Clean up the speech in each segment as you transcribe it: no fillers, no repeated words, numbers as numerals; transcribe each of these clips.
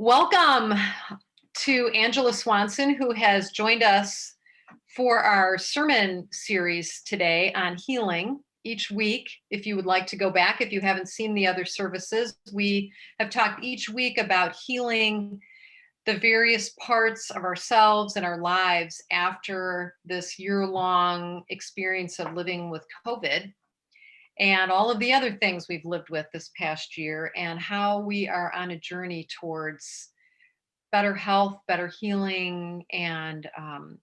Welcome to Angela Swanson, who has joined us for our sermon series today on healing. Each week, if you would like to go back, if you haven't seen the other services, we have talked each week about healing the various parts of ourselves and our lives after this year-long experience of living with COVID and all of the other things we've lived with this past year, and how we are on a journey towards better health, better healing, and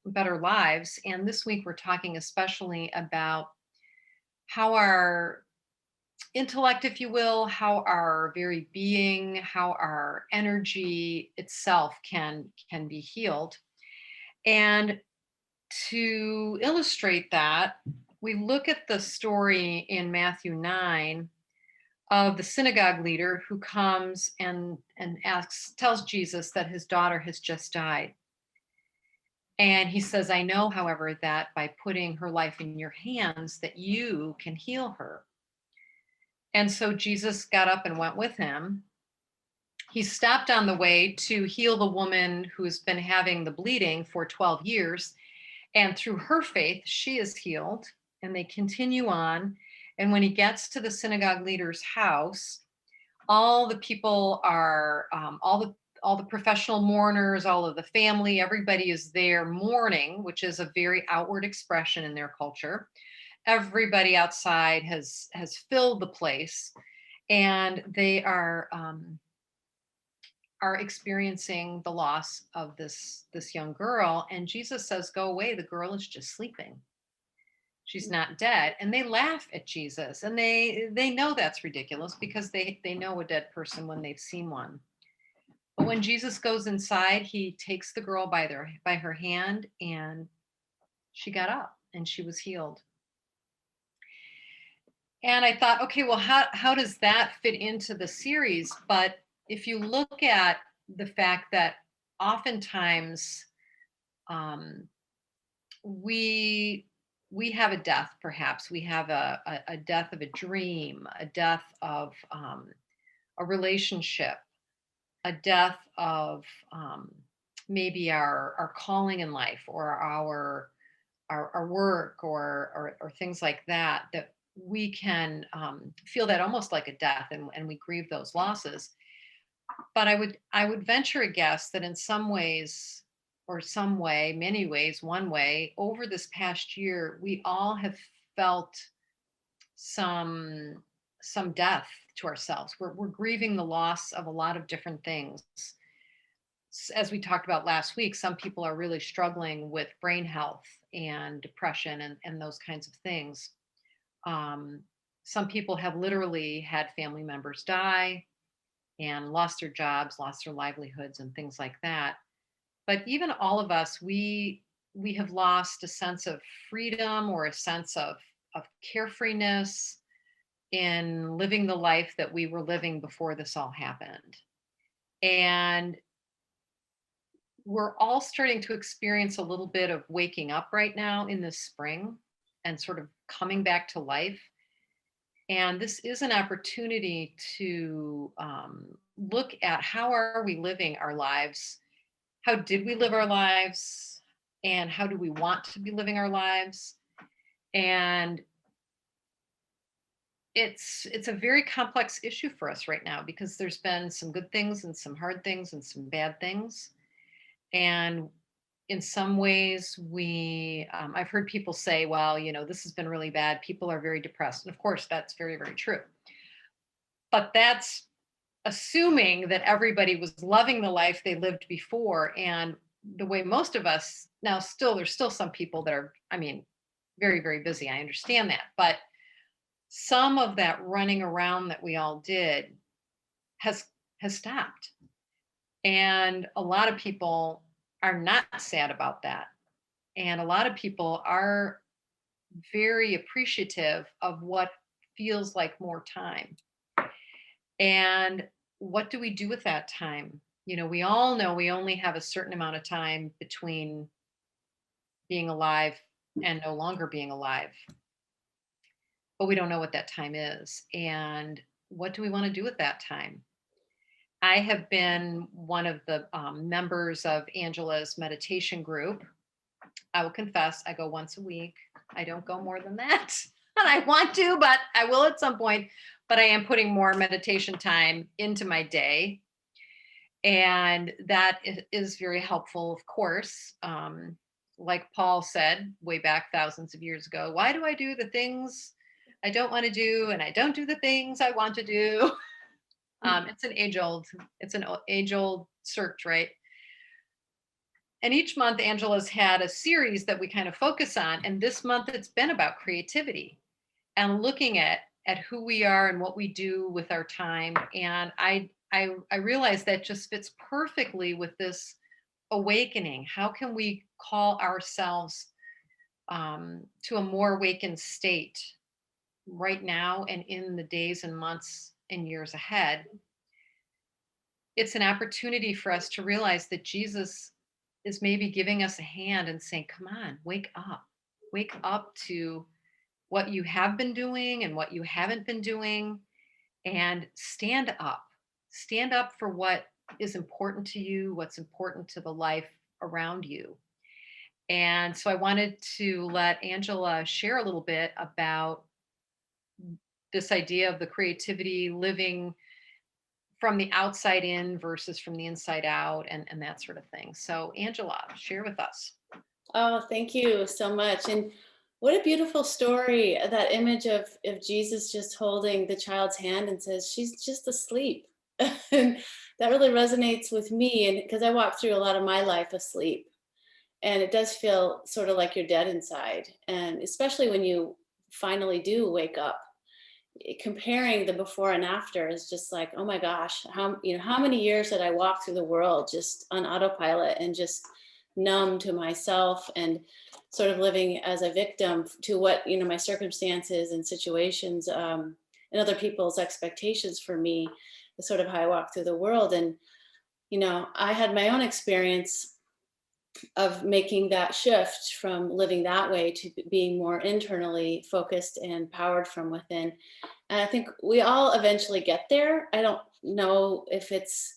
better lives. And this week, we're talking especially about how our intellect, if you will, how our very being, how our energy itself can be healed. And to illustrate that, we look at the story in Matthew 9 of the synagogue leader who comes and tells Jesus that his daughter has just died. And he says, I know, however, that by putting her life in your hands, that you can heal her. And so Jesus got up and went with him. He stopped on the way to heal the woman who's been having the bleeding for 12 years. And through her faith, she is healed. And they continue on. And when he gets to the synagogue leader's house, all the people are all the professional mourners, all of the family, everybody is there mourning, which is a very outward expression in their culture. Everybody outside has filled the place, and they are experiencing the loss of this young girl. And Jesus says, "Go away. The girl is just sleeping. She's not dead." And they laugh at Jesus, and they know that's ridiculous because they know a dead person when they've seen one. But when Jesus goes inside, he takes the girl by her hand, and she got up and she was healed. And I thought, okay, well, how does that fit into the series? But if you look at the fact that oftentimes um, we we have a death, perhaps we have a death of a dream, a death of a relationship, a death of maybe our calling in life, or our work, or things like that, that we can feel that almost like a death, and we grieve those losses. But I would venture a guess that in some ways, or some way, many ways, one way, over this past year, we all have felt some some death to ourselves. We're grieving the loss of a lot of different things. As we talked about last week, some people are really struggling with brain health and depression, and those kinds of things. Um, some people have literally had family members die and lost their jobs, lost their livelihoods, and things like that. But even all of us, we have lost a sense of freedom, or a sense of carefreeness in living the life that we were living before this all happened. And we're all starting to experience a little bit of waking up right now in this spring, and sort of coming back to life. And this is an opportunity to look at, how are we living our lives? How did we live our lives? And how do we want to be living our lives? And it's a very complex issue for us right now, because there's been some good things and some hard things and some bad things. And in some ways, I've heard people say, well, this has been really bad, people are very depressed. And of course, that's very, very true. But that's assuming that everybody was loving the life they lived before. And the way most of us now, still, there's still some people that are, I mean, very, very busy. I understand that. But some of that running around that we all did has has stopped. And a lot of people are not sad about that. And a lot of people are very appreciative of what feels like more time. And what do we do with that time? We all know we only have a certain amount of time between being alive and no longer being alive, but we don't know what that time is. And what do we want to do with that time? I have been one of the members of Angela's meditation group. I will confess, I go once a week. I don't go more than that. And I want to, but I will at some point. But I am putting more meditation time into my day. And that is very helpful, of course. Like Paul said way back thousands of years ago, why do I do the things I don't want to do? And I don't do the things I want to do. It's an age old search, right? And each month Angela's had a series that we kind of focus on, and this month it's been about creativity and looking at who we are and what we do with our time. And I realized that just fits perfectly with this awakening. How can we call ourselves to a more awakened state right now and in the days and months and years ahead? It's an opportunity for us to realize that Jesus is maybe giving us a hand and saying, come on, wake up to what you have been doing and what you haven't been doing, and stand up for what is important to you, what's important to the life around you. And so I wanted to let Angela share a little bit about this idea of the creativity, living from the outside in versus from the inside out, and that sort of thing. So Angela, share with us. Oh, thank you so much. And what a beautiful story. That image of Jesus just holding the child's hand and says, she's just asleep. And that really resonates with me. And because I walked through a lot of my life asleep. And it does feel sort of like you're dead inside. And especially when you finally do wake up, comparing the before and after is just like, oh my gosh, how many years did I walk through the world just on autopilot and just numb to myself and sort of living as a victim to what my circumstances and situations, and other people's expectations for me is sort of how I walk through the world. And I had my own experience of making that shift from living that way to being more internally focused and powered from within. And I think we all eventually get there. I don't know if it's,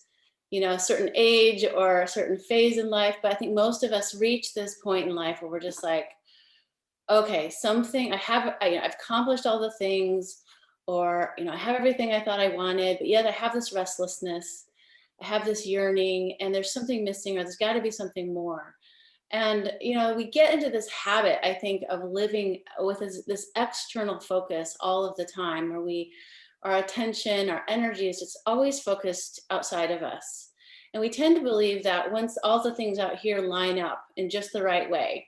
a certain age or a certain phase in life, but I think most of us reach this point in life where we're just like, okay, I've accomplished all the things, or, I have everything I thought I wanted, but yet I have this restlessness. I have this yearning, and there's something missing, or there's got to be something more. And we get into this habit, I think, of living with this external focus all of the time, where our attention, our energy is just always focused outside of us. And we tend to believe that once all the things out here line up in just the right way,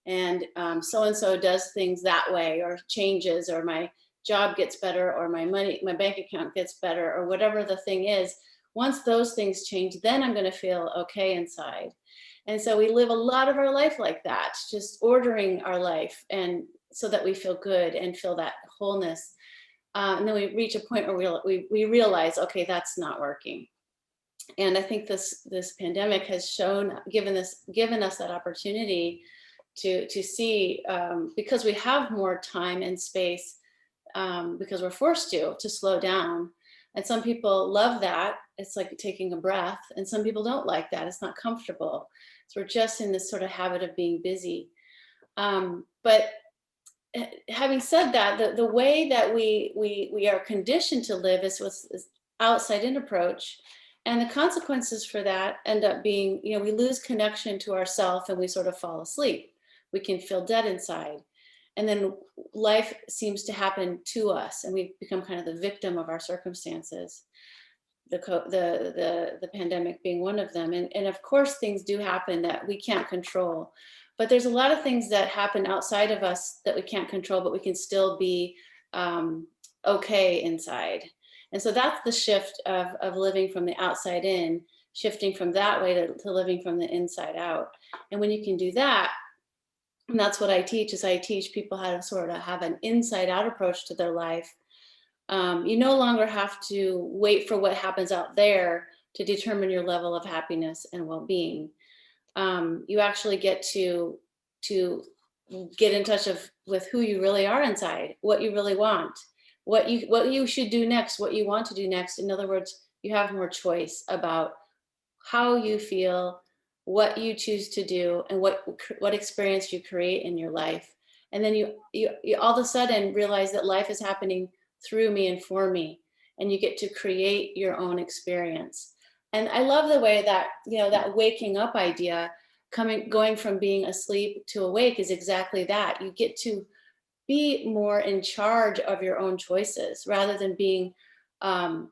and so does things that way, or changes, or my job gets better, or my bank account gets better, or whatever the thing is, once those things change, then I'm going to feel okay inside. And so we live a lot of our life like that, just ordering our life, and so that we feel good and feel that wholeness. And then we reach a point where we realize, okay, that's not working. And I think this pandemic has given us that opportunity to see, because we have more time and space, because we're forced to slow down. And some people love that. It's like taking a breath. And some people don't like that. It's not comfortable. So we're just in this sort of habit of being busy. But having said that, the way that we are conditioned to live is with this outside in approach. And the consequences for that end up being, we lose connection to ourself, and we sort of fall asleep. We can feel dead inside. And then life seems to happen to us, and we become kind of the victim of our circumstances. The pandemic being one of them. And of course, things do happen that we can't control. But there's a lot of things that happen outside of us that we can't control, but we can still be okay inside. And so that's the shift of living from the outside in, shifting from that way to living from the inside out. And when you can do that, and that's what I teach, is I teach people how to sort of have an inside out approach to their life. You no longer have to wait for what happens out there to determine your level of happiness and well-being. You actually get to get in touch with who you really are inside, what you really want, what you should do next, what you want to do next. In other words, You have more choice about how you feel, what you choose to do, and what experience you create in your life. And then you all of a sudden realize that life is happening through me and for me, and you get to create your own experience. And I love the way that, that waking up idea, going from being asleep to awake, is exactly that. You get to be more in charge of your own choices rather than being um,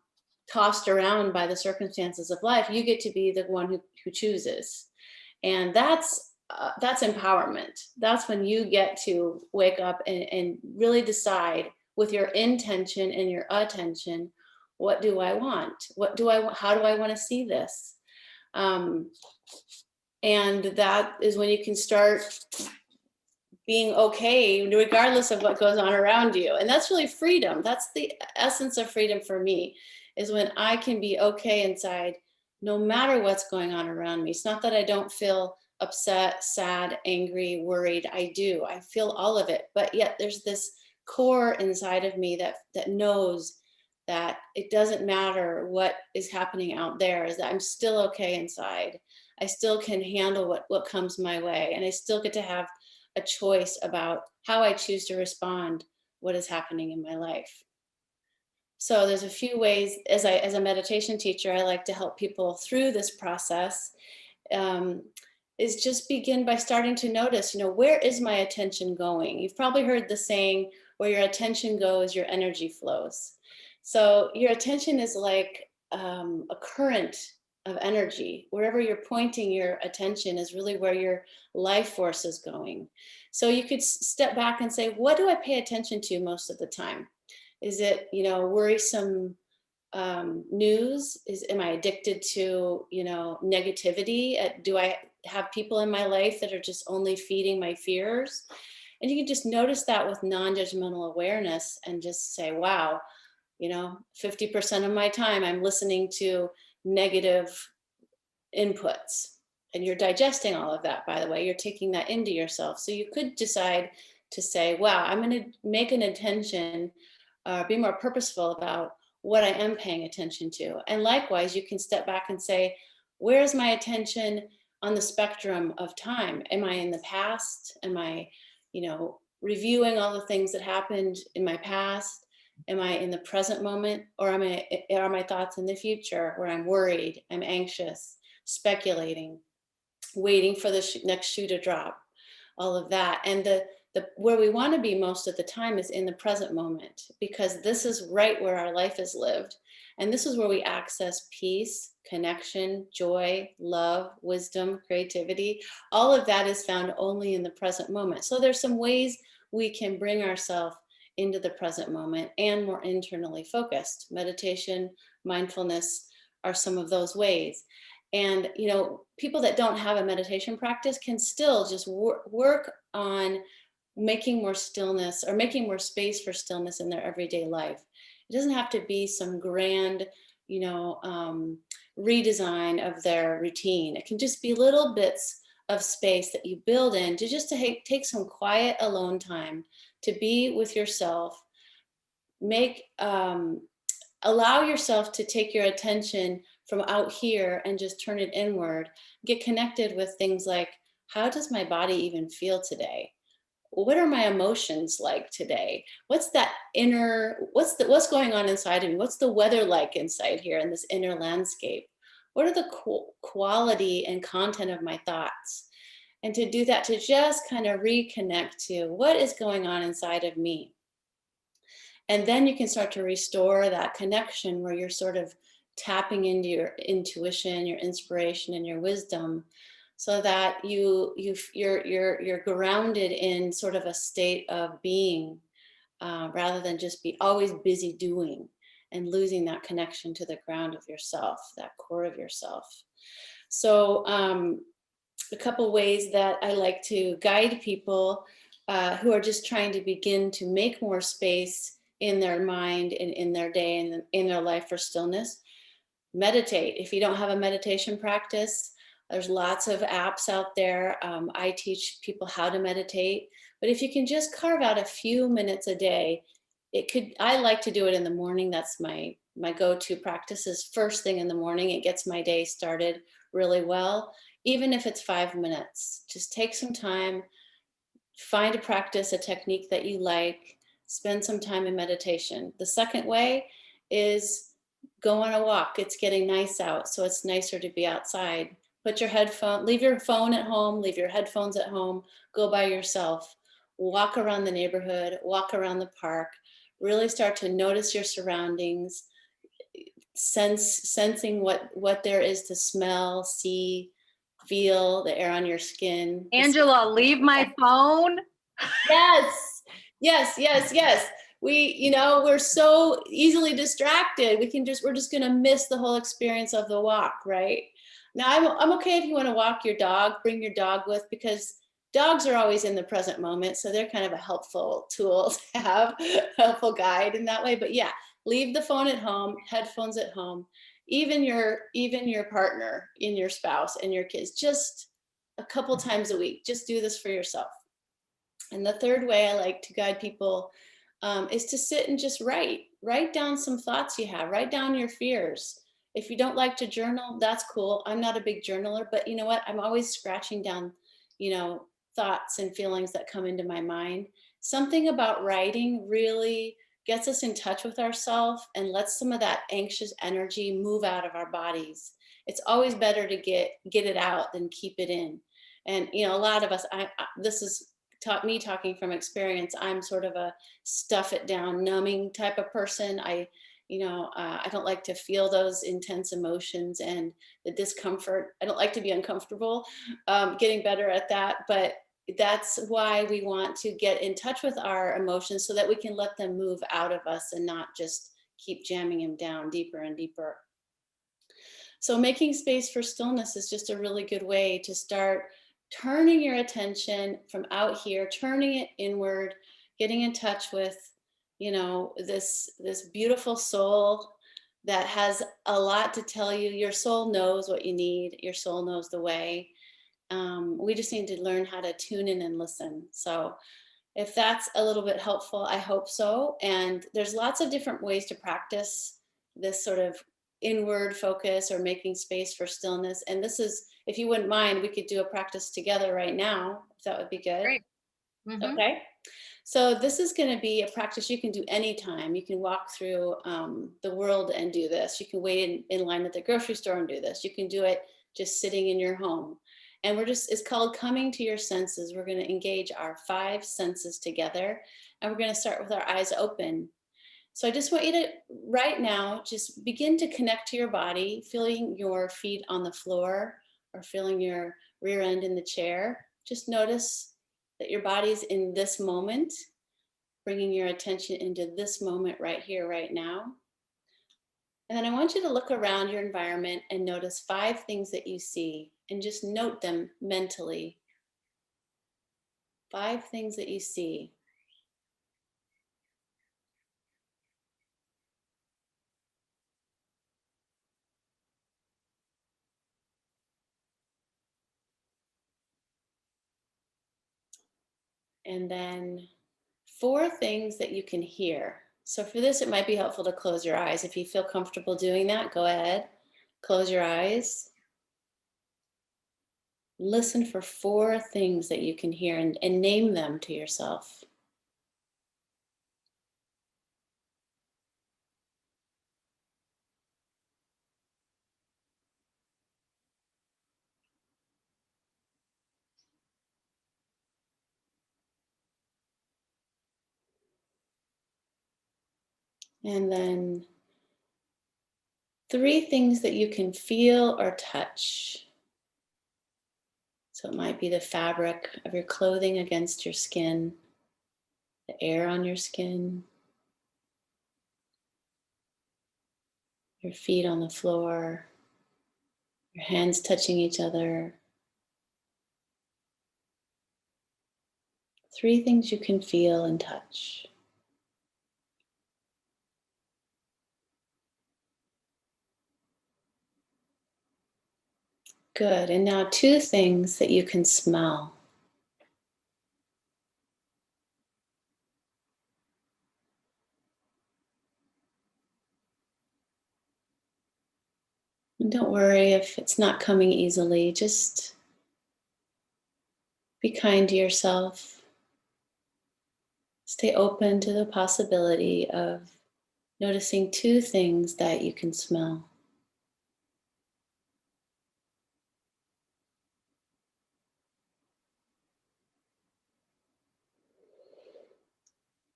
tossed around by the circumstances of life. You get to be the one who chooses, and that's empowerment. That's when you get to wake up and really decide with your intention and your attention, what do I want? What do I want? How do I want to see this? Um, and that is when you can start being okay regardless of what goes on around you. And that's really freedom. That's the essence of freedom for me, is when I can be okay inside no matter what's going on around me. It's not that I don't feel upset, sad, angry, worried. I do. I feel all of it. But yet there's this core inside of me that knows that it doesn't matter what is happening out there, is that I'm still okay inside. I still can handle what comes my way, and I still get to have a choice about how I choose to respond what is happening in my life. So there's a few ways, as a meditation teacher, I like to help people through this process. Um, is just begin by starting to notice, where is my attention going? You've probably heard the saying, where your attention goes, your energy flows. So your attention is like a current of energy. Wherever you're pointing your attention is really where your life force is going. So you could step back and say, what do I pay attention to most of the time? Is it, worrisome news? Am I addicted to, negativity? Do I have people in my life that are just only feeding my fears? And you can just notice that with non-judgmental awareness and just say, wow, 50% of my time I'm listening to negative inputs. And you're digesting all of that, by the way. You're taking that into yourself. So you could decide to say, wow, I'm going to make an intention, be more purposeful about what I am paying attention to. And likewise, you can step back and say, where's my attention on the spectrum of time? Am I in the past? Am I, reviewing all the things that happened in my past? Am I in the present moment, or are my thoughts in the future, where I'm worried, I'm anxious, speculating, waiting for the next shoe to drop, all of that? And the where we want to be most of the time is in the present moment, because this is right where our life is lived, and this is where we access peace, connection, joy, love, wisdom, creativity. All of that is found only in the present moment. So there's some ways we can bring ourselves into the present moment and more internally focused. Meditation, mindfulness are some of those ways. And people that don't have a meditation practice can still just work on making more stillness, or making more space for stillness in their everyday life. It doesn't have to be some grand, redesign of their routine. It can just be little bits of space that you build in to just to take some quiet alone time to be with yourself. Make Allow yourself to take your attention from out here and just turn it inward. Get connected with things like, how does my body even feel today? What are my emotions like today? What's that inner, what's going on inside of me? What's the weather like inside here in this inner landscape? What are the quality and content of my thoughts? And to do that, to just kind of reconnect to what is going on inside of me. And then you can start to restore that connection where you're sort of tapping into your intuition, your inspiration, and your wisdom, so that you're grounded in sort of a state of being, rather than just be always busy doing and losing that connection to the ground of yourself, that core of yourself. So a couple ways that I like to guide people who are just trying to begin to make more space in their mind and in their day and in their life for stillness. Meditate. If you don't have a meditation practice, there's lots of apps out there. I teach people how to meditate, but if you can just carve out a few minutes a day, I like to do it in the morning. That's my my go-to practice is first thing in the morning. It gets my day started really well. Even if it's 5 minutes, just take some time, find a practice, a technique that you like, spend some time in meditation. The second way is go on a walk. It's getting nice out, so it's nicer to be outside. Put your headphone, leave your phone at home, leave your headphones at home, go by yourself, walk around the neighborhood, walk around the park, really start to notice your surroundings, sensing what there is to smell, see, feel, the air on your skin. Angela, leave my phone. Yes, yes, yes, yes. We're so easily distracted. We're just gonna miss the whole experience of the walk, right? Now, I'm okay if you want to walk your dog, bring your dog with, because dogs are always in the present moment, so they're kind of a helpful tool to have, helpful guide in that way. But yeah, leave the phone at home, headphones at home, even your partner, in your spouse and your kids, just a couple times a week. Just do this for yourself. And the third way I like to guide people is to sit and just write down some thoughts you have, write down your fears. If you don't like to journal, that's cool. I'm not a big journaler, but you know what? I'm always scratching down, thoughts and feelings that come into my mind. Something about writing really gets us in touch with ourselves and lets some of that anxious energy move out of our bodies. It's always better to get it out than keep it in. And a lot of us, this is taught me, talking from experience, I'm sort of a stuff it down, numbing type of person. I don't like to feel those intense emotions and the discomfort. I don't like to be uncomfortable. Getting better at that, but that's why we want to get in touch with our emotions so that we can let them move out of us and not just keep jamming them down deeper and deeper. So making space for stillness is just a really good way to start turning your attention from out here, turning it inward, getting in touch with, this beautiful soul that has a lot to tell you. Your soul knows what you need. Your soul knows the way. We just need to learn how to tune in and listen. So if that's a little bit helpful, I hope so. And there's lots of different ways to practice this sort of inward focus or making space for stillness. And this is, if you wouldn't mind, we could do a practice together right now, if that would be good. Great. Mm-hmm. Okay. So this is going to be a practice you can do anytime. You can walk through the world and do this. You can wait in line at the grocery store and do this. You can do it just sitting in your home. And it's called coming to your senses. We're going to engage our 5 senses together. And we're going to start with our eyes open. So I just want you to, right now, just begin to connect to your body, feeling your feet on the floor or feeling your rear end in the chair. Just notice that your body's in this moment, bringing your attention into this moment right here, right now. And then I want you to look around your environment and notice 5 things that you see and just note them mentally. 5 things that you see. And then 4 things that you can hear. So for this, it might be helpful to close your eyes. If you feel comfortable doing that, go ahead, close your eyes. Listen for 4 things that you can hear and name them to yourself. And then 3 things that you can feel or touch. So it might be the fabric of your clothing against your skin, the air on your skin, your feet on the floor, your hands touching each other. 3 things you can feel and touch. Good. And now 2 things that you can smell. don't worry if it's not coming easily. Just be kind to yourself. Stay open to the possibility of noticing two things that you can smell.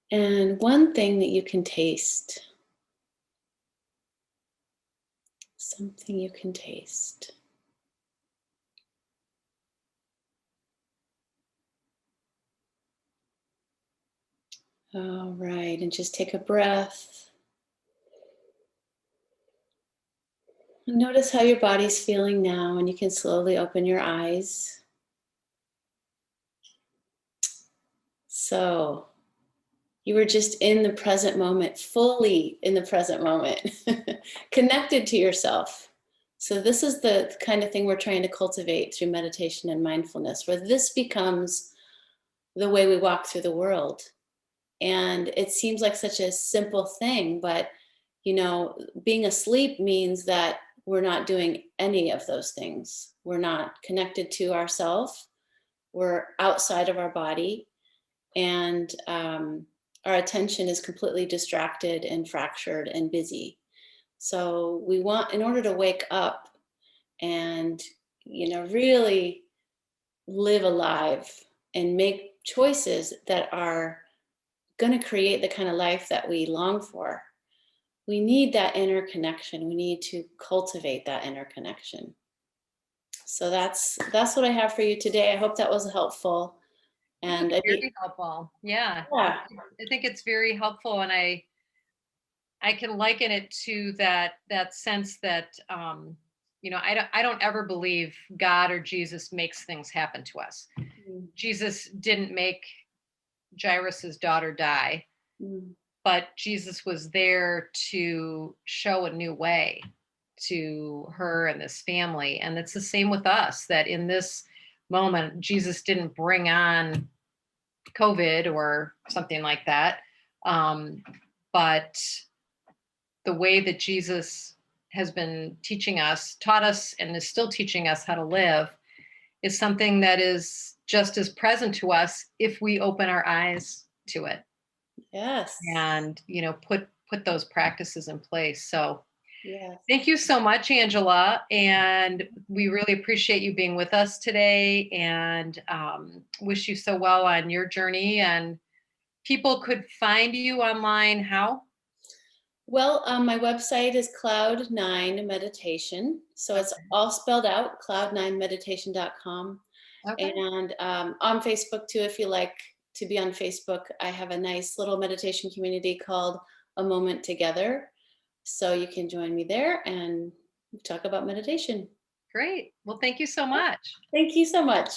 And one thing that you can taste. Something you can taste. All right, and just take a breath. And notice how your body's feeling now, and you can slowly open your eyes. So, you were just in the present moment, fully in the present moment, connected to yourself. So, this is the kind of thing we're trying to cultivate through meditation and mindfulness, where this becomes the way we walk through the world. And it seems like such a simple thing, but being asleep means that we're not doing any of those things. We're not connected to ourselves. We're outside of our body, and our attention is completely distracted and fractured and busy. So we want, in order to wake up and really live alive and make choices that are going to create the kind of life that we long for, we need that inner connection. We need to cultivate that inner connection. So that's what I have for you today. I hope that was helpful. And Very helpful. Yeah. yeah, I think it's very helpful, and I can liken it to that sense that I don't ever believe God or Jesus makes things happen to us. mm, Jesus didn't make Jairus's daughter die, mm, but Jesus was there to show a new way to her and this family. And it's the same with us, that in this moment, Jesus didn't bring on COVID or something like that. Um, but the way that Jesus has been taught us, and is still teaching us how to live is something that is just as present to us if we open our eyes to it yes, and put those practices in place. So yes. thank you so much, Angela, and we really appreciate you being with us today, and wish you so well on your journey. And people could find you online how? Well, my website is Cloud9 Meditation. So it's Okay. all spelled out, cloud9meditation.com. Okay. And on Facebook too, if you like to be on Facebook, I have a nice little meditation community called A Moment Together. So you can join me there and talk about meditation. Great. Well, thank you so much. Thank you so much.